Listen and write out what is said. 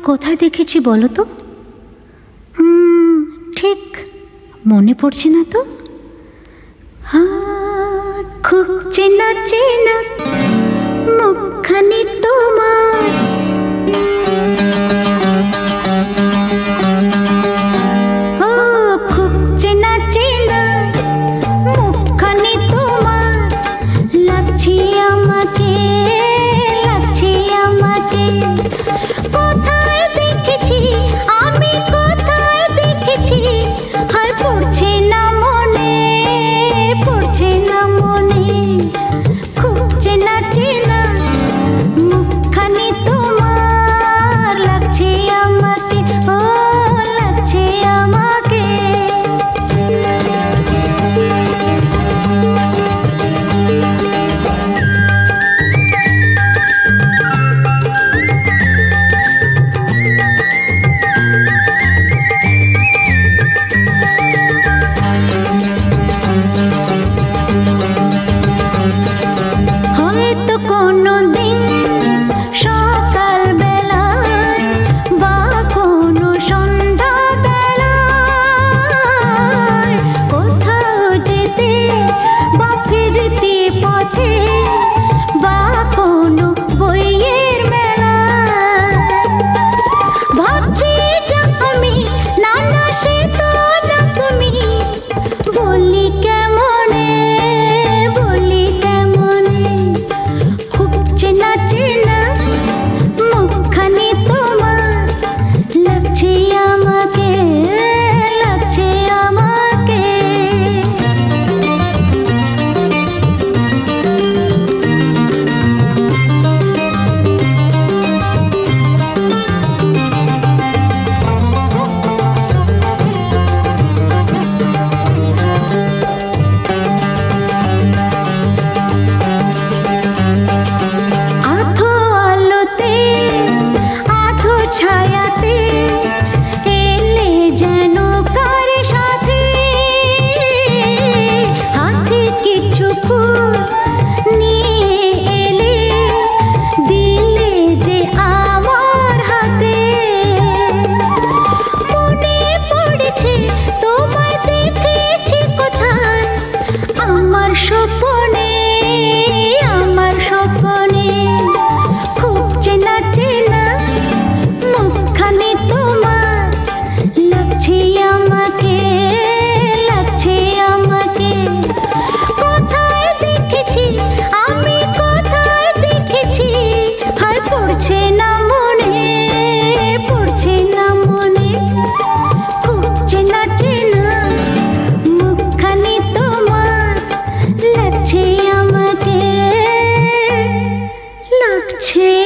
কোথায় দেখেছি বলো তো? ঠিক মনে পড়ছে না তো। খুব চেনা চেনা মুখখানি তোমার, খুব চেনা চেনা মুখখানি তোমার, লাগছে আমাকে, লাগছে আমাকে। কোথায় দেখেছি আমি, কোথায় দেখেছি, আর পড়ছে না মনে, পড়ছে না মনে। খুব চেনা চেনা মুখখানি তোমার, লাগছে আমাকে, ও লাগছে আমাকে। স্বপনে, আমার স্বপনে, খুব চেনা চেনা মুখখানি তোমার, লাগছে আমাকে, লাগছে আমাকে। কোথায় দেখেছি আমি, কোথায় দেখেছি, আর পড়ছে না মনে, পড়ছে না মনে। খুব চেনা চেনা মুখখানি তোমার, লাগছে আমাকে, লাগছে।